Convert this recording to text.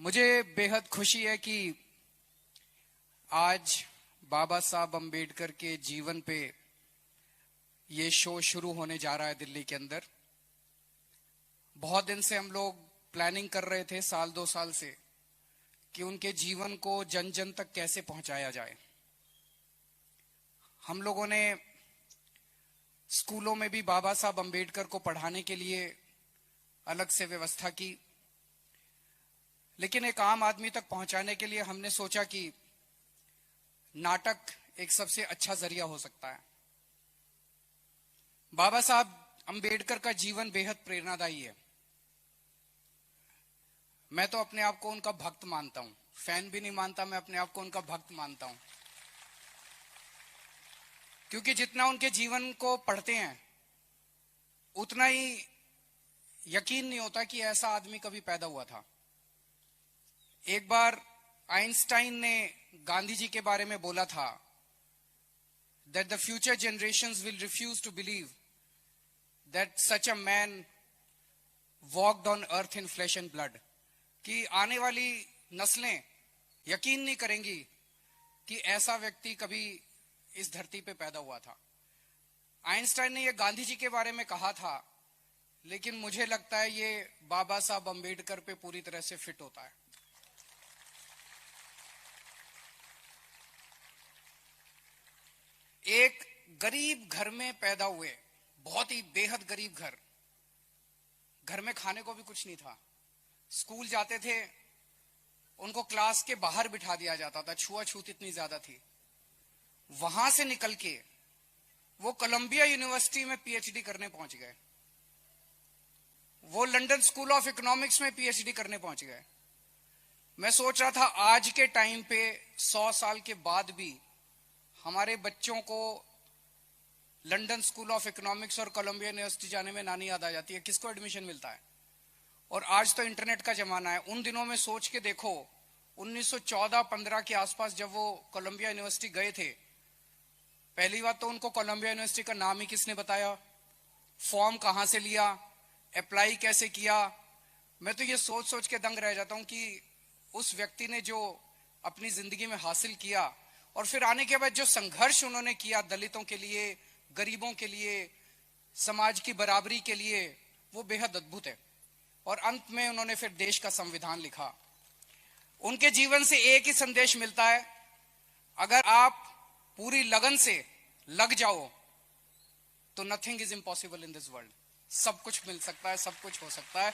मुझे बेहद खुशी है कि आज बाबा साहब अंबेडकर के जीवन पे ये शो शुरू होने जा रहा है दिल्ली के अंदर। बहुत दिन से हम लोग प्लानिंग कर रहे थे, साल 2 साल से, कि उनके जीवन को जन जन तक कैसे पहुंचाया जाए। हम लोगों ने स्कूलों में भी बाबा साहब अंबेडकर को पढ़ाने के लिए अलग से व्यवस्था की, लेकिन एक आम आदमी तक पहुंचाने के लिए हमने सोचा कि नाटक एक सबसे अच्छा जरिया हो सकता है। बाबा साहब अंबेडकर का जीवन बेहद प्रेरणादायी है। मैं तो अपने आप को उनका भक्त मानता हूं, फैन भी नहीं मानता, मैं अपने आप को उनका भक्त मानता हूं, क्योंकि जितना उनके जीवन को पढ़ते हैं उतना ही यकीन नहीं होता कि ऐसा आदमी कभी पैदा हुआ था। एक बार आइंस्टाइन ने गांधी जी के बारे में बोला था that the future generations will refuse to believe that such a man walked on earth in flesh and blood, कि आने वाली नस्लें यकीन नहीं करेंगी कि ऐसा व्यक्ति कभी इस धरती पे पैदा हुआ था। आइंस्टाइन ने ये गांधी जी के बारे में कहा था, लेकिन मुझे लगता है ये बाबा साहब अंबेडकर पे पूरी तरह से फिट होता है। एक गरीब घर में पैदा हुए, बहुत ही बेहद गरीब घर में खाने को भी कुछ नहीं था। स्कूल जाते थे, उनको क्लास के बाहर बिठा दिया जाता था, छुआछूत इतनी ज्यादा थी। वहां से निकल के वो कोलंबिया यूनिवर्सिटी में पीएचडी करने पहुंच गए, वो लंदन स्कूल ऑफ इकोनॉमिक्स में पीएचडी करने पहुंच गए। मैं सोच रहा था आज के टाइम पे 100 साल के बाद भी हमारे बच्चों को लंदन स्कूल ऑफ इकोनॉमिक्स और कोलंबिया यूनिवर्सिटी जाने में नानी याद आ जाती है, किसको एडमिशन मिलता है। और आज तो इंटरनेट का जमाना है। उन दिनों में सोच के देखो, 1914-15 के आसपास जब वो कोलंबिया यूनिवर्सिटी गए थे, पहली बात तो उनको कोलंबिया यूनिवर्सिटी का नाम ही किसने बताया, फॉर्म कहां से लिया, अप्लाई कैसे किया। मैं तो ये सोच सोच के दंग रह जाता हूं कि उस व्यक्ति ने जो अपनी जिंदगी में हासिल किया और फिर आने के बाद जो संघर्ष उन्होंने किया दलितों के लिए, गरीबों के लिए, समाज की बराबरी के लिए, वो बेहद अद्भुत है। और अंत में उन्होंने फिर देश का संविधान लिखा। उनके जीवन से एक ही संदेश मिलता है, अगर आप पूरी लगन से लग जाओ तो nothing is impossible in this world. सब कुछ मिल सकता है, सब कुछ हो सकता है।